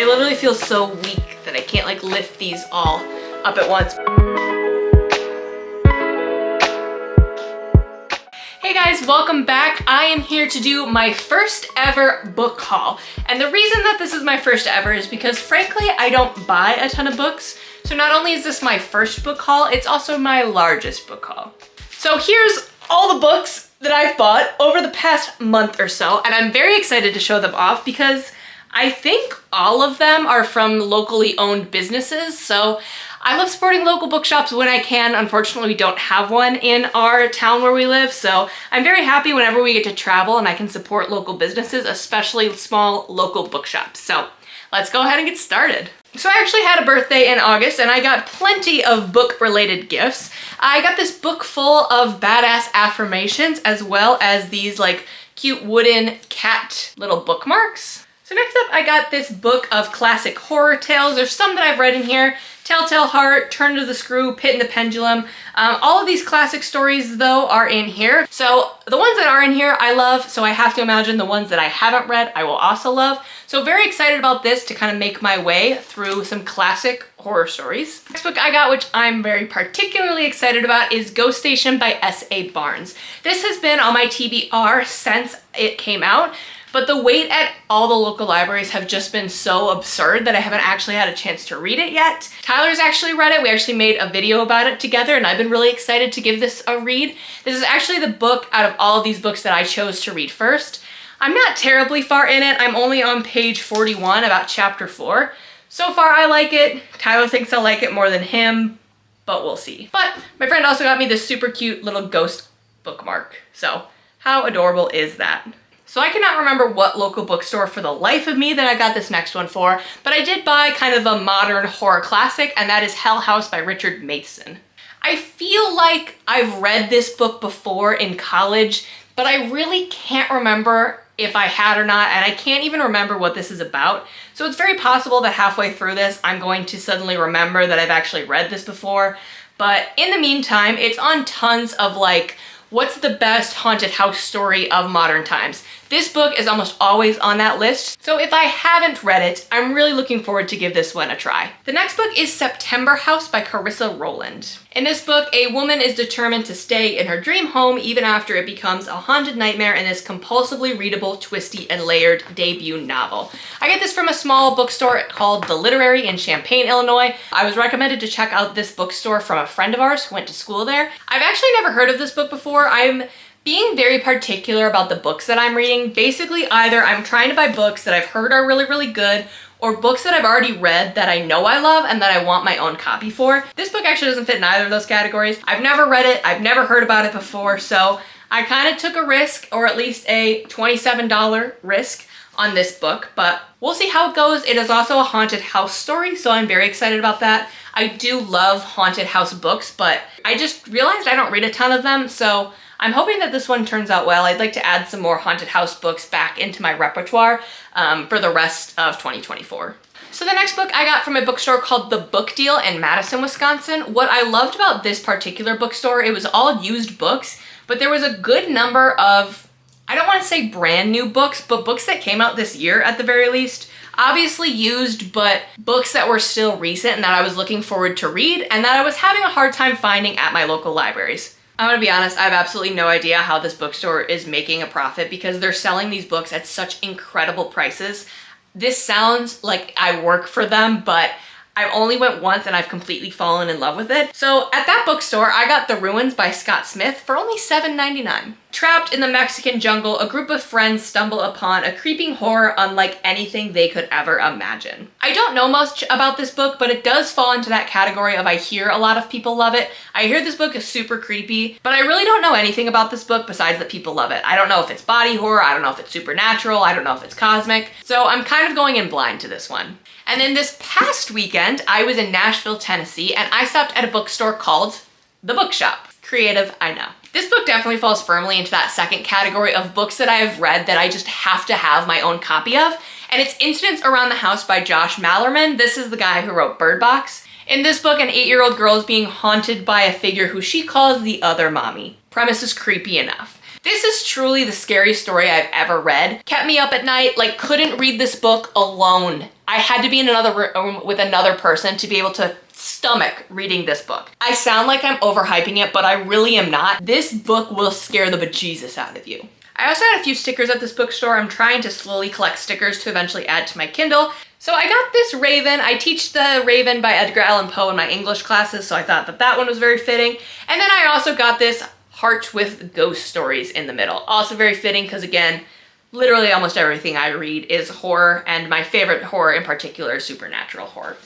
I literally feel so weak that I can't like lift these all up at once. Hey guys, welcome back. I am here to do my first ever book haul. And the reason that this is my first ever is because frankly, I don't buy a ton of books. So not only is this my first book haul, it's also my largest book haul. So here's all the books that I've bought over the past month or so, and I'm very excited to show them off because I think all of them are from locally owned businesses. So I love supporting local bookshops when I can. Unfortunately, we don't have one in our town where we live, so I'm very happy whenever we get to travel and I can support local businesses, especially small local bookshops. So let's go ahead and get started. So I actually had a birthday in August and I got plenty of book-related gifts. I got this book full of badass affirmations as well as these like cute wooden cat little bookmarks. So next up, I got this book of classic horror tales. There's some that I've read in here. Telltale Heart, Turn to the Screw, Pit and the Pendulum. All of these classic stories though are in here. So the ones that are in here I love, so I have to imagine the ones that I haven't read I will also love. So very excited about this to kind of make my way through some classic horror stories. Next book I got, which I'm very particularly excited about, is Ghost Station by S.A. Barnes. This has been on my TBR since it came out. But the wait at all the local libraries have just been so absurd that I haven't actually had a chance to read it yet. Tyler's actually read it. We actually made a video about it together and I've been really excited to give this a read. This is actually the book out of all of these books that I chose to read first. I'm not terribly far in it. I'm only on page 41, about chapter 4. So far I like it. Tyler thinks I'll like it more than him, but we'll see. But my friend also got me this super cute little ghost bookmark. So how adorable is that? So I cannot remember what local bookstore for the life of me that I got this next one for, but I did buy kind of a modern horror classic, and that is Hell House by Richard Mason. I feel like I've read this book before in college, but I really can't remember if I had or not, and I can't even remember what this is about. So it's very possible that halfway through this, I'm going to suddenly remember that I've actually read this before. But in the meantime, it's on tons of like, what's the best haunted house story of modern times? This book is almost always on that list, so if I haven't read it, I'm really looking forward to give this one a try. The next book is September House by Carissa Rowland. In this book, a woman is determined to stay in her dream home even after it becomes a haunted nightmare in this compulsively readable, twisty, and layered debut novel. I get this from a small bookstore called The Literary in Champaign, Illinois. I was recommended to check out this bookstore from a friend of ours who went to school there. I've actually never heard of this book before. I'm being very particular about the books that I'm reading. Basically, either I'm trying to buy books that I've heard are really, really good, or books that I've already read that I know I love and that I want my own copy for. This book actually doesn't fit in either of those categories. I've never read it, I've never heard about it before, so I kind of took a risk, or at least a $27 risk on this book, but we'll see how it goes. It is also a haunted house story, so I'm very excited about that. I do love haunted house books, but I just realized I don't read a ton of them, so I'm hoping that this one turns out well. I'd like to add some more haunted house books back into my repertoire for the rest of 2024. So the next book I got from a bookstore called The Book Deal in Madison, Wisconsin. What I loved about this particular bookstore, it was all used books, but there was a good number of, I don't want to say brand new books, but books that came out this year at the very least. Obviously used, but books that were still recent and that I was looking forward to read and that I was having a hard time finding at my local libraries. I'm gonna be honest, I have absolutely no idea how this bookstore is making a profit because they're selling these books at such incredible prices. This sounds like I work for them, but I only went once and I've completely fallen in love with it. So at that bookstore, I got The Ruins by Scott Smith for only $7.99. Trapped in the Mexican jungle, a group of friends stumble upon a creeping horror unlike anything they could ever imagine. I don't know much about this book, but it does fall into that category of I hear a lot of people love it. I hear this book is super creepy, but I really don't know anything about this book besides that people love it. I don't know if it's body horror, I don't know if it's supernatural, I don't know if it's cosmic, so I'm kind of going in blind to this one. And then this past weekend, I was in Nashville, Tennessee, and I stopped at a bookstore called The Bookshop. Creative, I know. This book definitely falls firmly into that second category of books that I have read that I just have to have my own copy of, and it's Incidents Around the House by Josh Malerman. This is the guy who wrote Bird Box. In this book, an 8-year-old girl is being haunted by a figure who she calls the other mommy. Premise is creepy enough. This is truly the scariest story I've ever read. Kept me up at night, like couldn't read this book alone. I had to be in another room with another person to be able to stomach reading this book. I sound like I'm overhyping it, but I really am not. This book will scare the bejesus out of you. I also had a few stickers at this bookstore. I'm trying to slowly collect stickers to eventually add to my Kindle. So I got this Raven. I teach the Raven by Edgar Allan Poe in my English classes, so I thought that that one was very fitting. And then I also got this heart with ghost stories in the middle. Also very fitting because, again, literally almost everything I read is horror, and my favorite horror in particular is supernatural horror.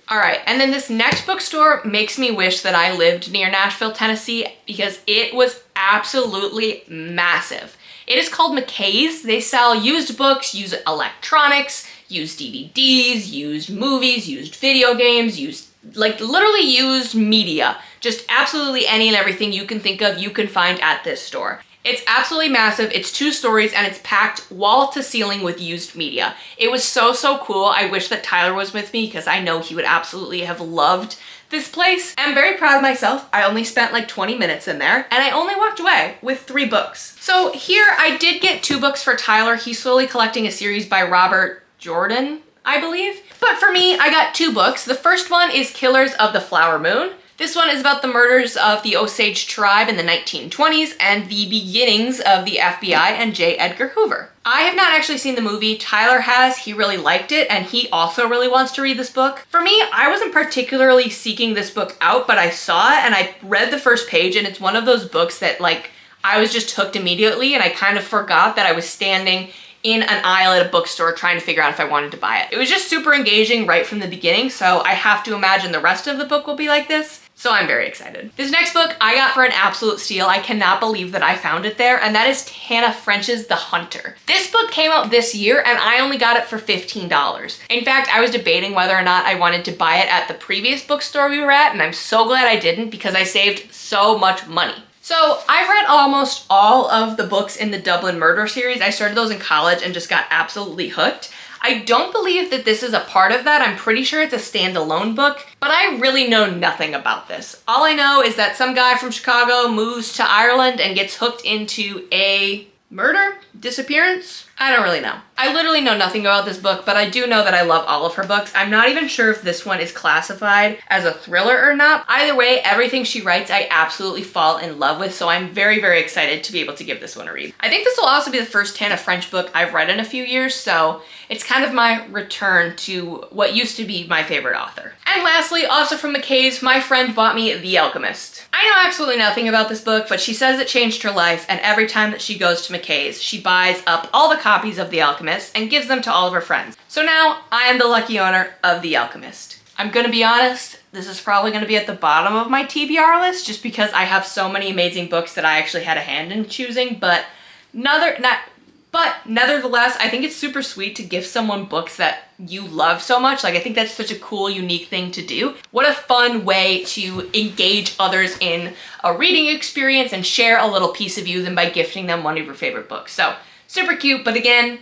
All right, and then this next bookstore makes me wish that I lived near Nashville, Tennessee, because it was absolutely massive. It is called McKay's. They sell used books, used electronics, used DVDs, used movies, used video games, used, like literally used media. Just absolutely any and everything you can think of, you can find at this store. It's absolutely massive. It's 2 stories and it's packed wall to ceiling with used media. It was so, so cool. I wish that Tyler was with me because I know he would absolutely have loved this place. I'm very proud of myself. I only spent like 20 minutes in there and I only walked away with 3 books. So here I did get 2 books for Tyler. He's slowly collecting a series by Robert Jordan, I believe. But for me, I got 2 books. The first one is Killers of the Flower Moon. This one is about the murders of the Osage tribe in the 1920s and the beginnings of the FBI and J. Edgar Hoover. I have not actually seen the movie. Tyler has. He really liked it and he also really wants to read this book. For me, I wasn't particularly seeking this book out, but I saw it and I read the first page, and it's one of those books that like I was just hooked immediately, and I kind of forgot that I was standing in an aisle at a bookstore trying to figure out if I wanted to buy it. It was just super engaging right from the beginning, so I have to imagine the rest of the book will be like this. So I'm very excited. This next book I got for an absolute steal. I cannot believe that I found it there, and that is Hannah French's The Hunter. This book came out this year and I only got it for $15. In fact, I was debating whether or not I wanted to buy it at the previous bookstore we were at, and I'm so glad I didn't because I saved so much money. So I've read almost all of the books in the Dublin Murder series. I started those in college and just got absolutely hooked. I don't believe that this is a part of that. I'm pretty sure it's a standalone book, but I really know nothing about this. All I know is that some guy from Chicago moves to Ireland and gets hooked into a murder? Disappearance? I don't really know. I literally know nothing about this book, but I do know that I love all of her books. I'm not even sure if this one is classified as a thriller or not. Either way, everything she writes I absolutely fall in love with, so I'm very, very excited to be able to give this one a read. I think this will also be the first Hannah French book I've read in a few years, so it's kind of my return to what used to be my favorite author. And lastly, also from McKay's, my friend bought me The Alchemist. I know absolutely nothing about this book, but she says it changed her life, and every time that she goes to McKay's, she buys up all the copies of The Alchemist and gives them to all of her friends. So now I am the lucky owner of The Alchemist. I'm gonna be honest, this is probably gonna be at the bottom of my TBR list just because I have so many amazing books that I actually had a hand in choosing, but nevertheless, I think it's super sweet to give someone books that you love so much. Like, I think that's such a cool, unique thing to do. What a fun way to engage others in a reading experience and share a little piece of you than by gifting them one of your favorite books. So, super cute, but again,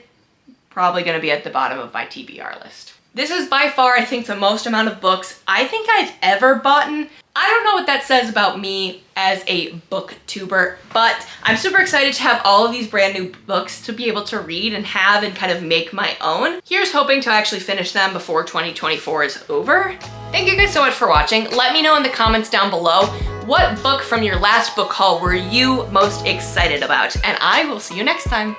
probably gonna be at the bottom of my TBR list. This is by far, I think, the most amount of books I think I've ever bought. I don't know what that says about me as a booktuber, but I'm super excited to have all of these brand new books to be able to read and have and kind of make my own. Here's hoping to actually finish them before 2024 is over. Thank you guys so much for watching. Let me know in the comments down below what book from your last book haul were you most excited about, and I will see you next time.